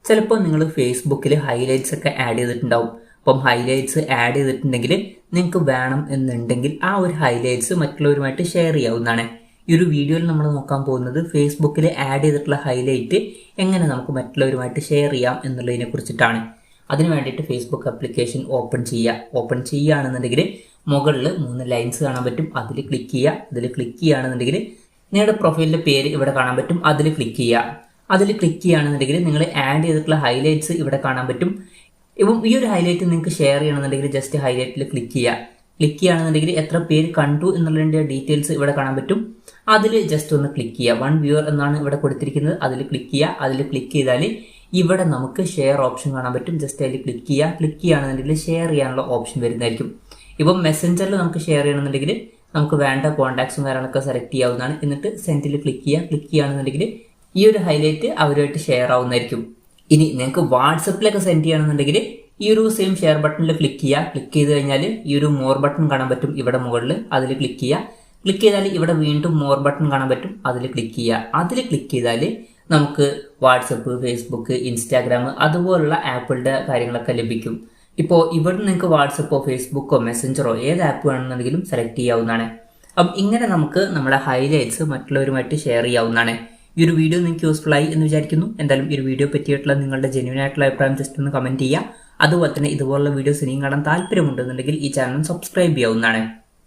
ചിലപ്പോൾ നിങ്ങൾ ഫേസ്ബുക്കിൽ ഹൈലൈറ്റ്സ് ഒക്കെ ആഡ് ചെയ്തിട്ടുണ്ടാവും. അപ്പം ഹൈലൈറ്റ്സ് ആഡ് ചെയ്തിട്ടുണ്ടെങ്കിൽ നിങ്ങൾക്ക് വേണം എന്നുണ്ടെങ്കിൽ ആ ഒരു ഹൈലൈറ്റ്സ് മറ്റുള്ളവരുമായിട്ട് ഷെയർ ചെയ്യാവുന്നതാണ്. ഈ ഒരു വീഡിയോയിൽ നമ്മൾ നോക്കാൻ പോകുന്നത് ഫേസ്ബുക്കിൽ ആഡ് ചെയ്തിട്ടുള്ള ഹൈലൈറ്റ് എങ്ങനെ നമുക്ക് മറ്റുള്ളവരുമായിട്ട് ഷെയർ ചെയ്യാം എന്നുള്ളതിനെ കുറിച്ചിട്ടാണ്. അതിന് വേണ്ടിയിട്ട് ഫേസ്ബുക്ക് ആപ്ലിക്കേഷൻ ഓപ്പൺ ചെയ്യുകയാണെന്നുണ്ടെങ്കിൽ മുകളിൽ 3 ലൈൻസ് കാണാൻ പറ്റും. അതിൽ ക്ലിക്ക് ചെയ്യുക. അതിൽ ക്ലിക്ക് ചെയ്യുകയാണെന്നുണ്ടെങ്കിൽ നിങ്ങളുടെ പ്രൊഫൈലിൻ്റെ പേര് ഇവിടെ കാണാൻ പറ്റും. അതിൽ ക്ലിക്ക് ചെയ്യുക. അതിൽ ക്ലിക്ക് ചെയ്യുകയാണെന്നുണ്ടെങ്കിൽ നിങ്ങൾ ആഡ് ചെയ്തിട്ടുള്ള ഹൈലൈറ്റ്സ് ഇവിടെ കാണാൻ പറ്റും. ഇപ്പം ഈ ഒരു ഹൈലൈറ്റ് നിങ്ങൾക്ക് ഷെയർ ചെയ്യണമെന്നുണ്ടെങ്കിൽ ജസ്റ്റ് ഹൈലൈറ്റിൽ ക്ലിക്ക് ചെയ്യുക. ക്ലിക്ക് ചെയ്യുകയാണെന്നുണ്ടെങ്കിൽ എത്ര പേര് കണ്ടു എന്നുള്ളതിൻ്റെ ഡീറ്റെയിൽസ് ഇവിടെ കാണാൻ പറ്റും. അതിൽ ജസ്റ്റ് ഒന്ന് ക്ലിക്ക് ചെയ്യുക. 1 വ്യൂവർ എന്നാണ് ഇവിടെ കൊടുത്തിരിക്കുന്നത്. അതിൽ ക്ലിക്ക് ചെയ്യുക. അതിൽ ക്ലിക്ക് ചെയ്താൽ ഇവിടെ നമുക്ക് ഷെയർ ഓപ്ഷൻ കാണാൻ പറ്റും. ജസ്റ്റ് അതിൽ ക്ലിക്ക് ചെയ്യുക. ക്ലിക്ക് ചെയ്യുകയാണെന്നുണ്ടെങ്കിൽ ഷെയർ ചെയ്യാനുള്ള ഓപ്ഷൻ വരുന്നതായിരിക്കും. ഇപ്പം മെസ്സഞ്ചറിൽ നമുക്ക് ഷെയർ ചെയ്യണമെന്നുണ്ടെങ്കിൽ നമുക്ക് വേണ്ട കോൺടാക്ട്സും കാര്യങ്ങളൊക്കെ സെലക്ട് ചെയ്യാവുന്നതാണ്. എന്നിട്ട് സെൻഡിൽ ക്ലിക്ക് ചെയ്യുക. ക്ലിക്ക് ചെയ്യുകയാണെന്നുണ്ടെങ്കിൽ ഈ ഒരു ഹൈലൈറ്റ് അവരുമായിട്ട് ഷെയർ ആവുന്നതായിരിക്കും. ഇനി നിങ്ങൾക്ക് വാട്സപ്പിലൊക്കെ സെൻഡ് ചെയ്യണമെന്നുണ്ടെങ്കിൽ ഈ ഒരു സെയിം ഷെയർ ബട്ടണിൽ ക്ലിക്ക് ചെയ്യുക. ക്ലിക്ക് ചെയ്ത് കഴിഞ്ഞാൽ ഈ ഒരു മോർ ബട്ടൺ കാണാൻ പറ്റും ഇവിടെ മുകളിൽ. അതിൽ ക്ലിക്ക് ചെയ്യുക. ക്ലിക്ക് ചെയ്താൽ ഇവിടെ വീണ്ടും മോർ ബട്ടൺ കാണാൻ പറ്റും. അതിൽ ക്ലിക്ക് ചെയ്യുക. അതിൽ ക്ലിക്ക് ചെയ്താൽ നമുക്ക് വാട്സപ്പ്, ഫേസ്ബുക്ക്, ഇൻസ്റ്റാഗ്രാം അതുപോലുള്ള ആപ്പുകളുടെ കാര്യങ്ങളൊക്കെ ലഭിക്കും. ഇപ്പോൾ ഇവിടെ നിങ്ങൾക്ക് വാട്സപ്പോ ഫേസ്ബുക്കോ മെസ്സഞ്ചറോ ഏത് ആപ്പ് വേണമെന്നുണ്ടെങ്കിലും സെലക്ട് ചെയ്യാവുന്നതാണ്. അപ്പം ഇങ്ങനെ നമുക്ക് നമ്മുടെ ഹൈലൈറ്റ്സ് മറ്റുള്ളവരുമായിട്ട് ഷെയർ ചെയ്യാവുന്നതാണ്. ഈ ഒരു വീഡിയോ നിങ്ങൾക്ക് യൂസ്ഫുൾ ആയി എന്ന് വിചാരിക്കുന്നു. എന്തായാലും ഈ ഒരു വീഡിയോ പറ്റിയിട്ടുള്ള നിങ്ങളുടെ ജെന്യൂൻ ആയിട്ടുള്ള അഭിപ്രായം ജസ്റ്റ് ഒന്ന് കമൻറ്റ് ചെയ്യുക. അതുപോലെ തന്നെ ഇതുപോലുള്ള വീഡിയോസ് ഇനിയും കാണാൻ താല്പര്യമുണ്ടെന്നുണ്ടെങ്കിൽ ഈ ചാനൽ സബ്സ്ക്രൈബ് ചെയ്യാവുന്നതാണ്.